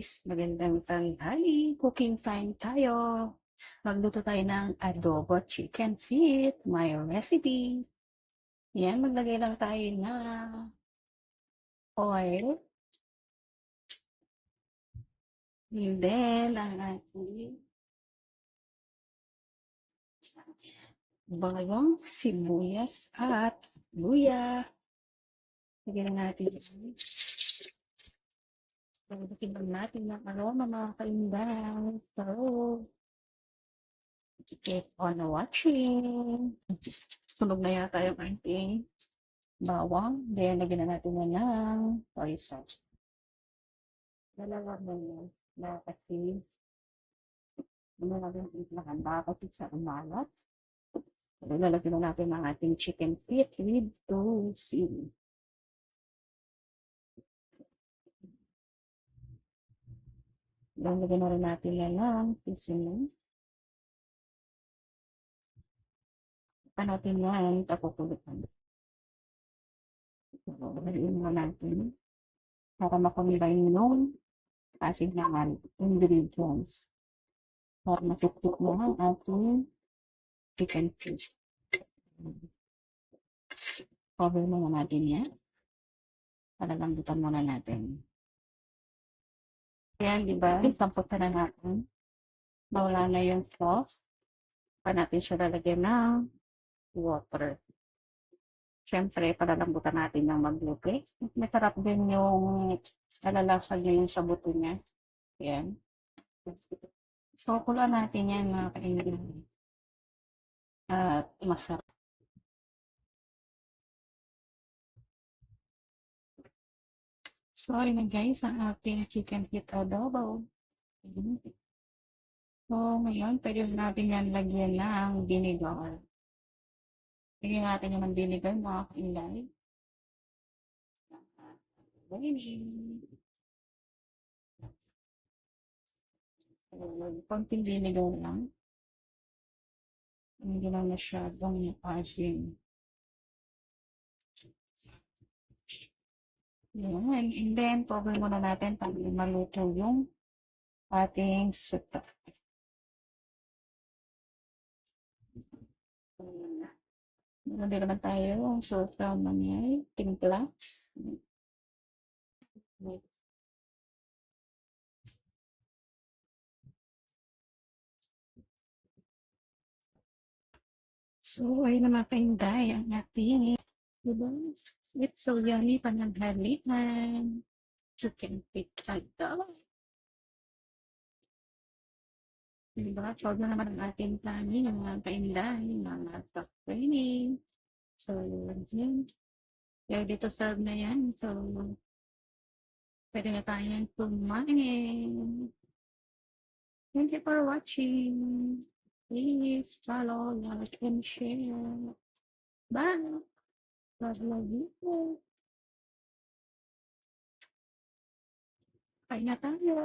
guys, magandang tanghali. Cooking time tayo. Magluto tayo ng adobo chicken feet. My recipe. Yan, maglagay lang tayo ng oil. And then, ang ating bawang, sibuyas, at luya. Lagyan na natin. Lagyan lang natin ng aroma mga kaindang. So, keep on watching. Sunog na yata yung ating bawang. Then, lagyan na natin na ng soy sauce. Dalawa mo yun. Na kasi, ano natin itlakan. Bakit sa umalat. So, lalagyan na natin ang ating chicken feet with toast. Lagyan na rin natin yan ng seasoning. Natin yan, tapukulitan. So, lagyan mo natin para makombine yung asin ng ingredients. Para matuktok mo ang ating chicken feet. Cover muna natin yan. Palalambutan muna natin. Yan, di ba? Samputan na natin. Mawala na yung sauce. Pa natin siya lalagyan ng water. Siyempre, palalambutan natin yung magluto. Masarap din yung nalalasa niya yung sa buto niya. Yan. So, kulaan natin yan mga kainin. At masarap. So, ayun na guys, ang ating chicken feet adobo. So, ngayon, pwede natin yan lagyan ng vinegar. Lagyan natin yan ng vinegar, mga kainday. Konting vinegar lang. Hindi lang masyadong asin. Yan. And then, cover muna natin para maluto yung ating suta. Hindi naman tayo ang suta mangyay. Timpla. So, ayun na mga kainday ang ating, diba? It's so yummy pananghalian. Chicken feet adobo. Diba? Solve na naman ang ating planning, yung mga kainday, mga top training. So, yun. Kaya dito serve na yan. So, pwede na tayong kumain. Thank you for watching. Please follow, like, and share. Bye. Love you. Kain na tayo.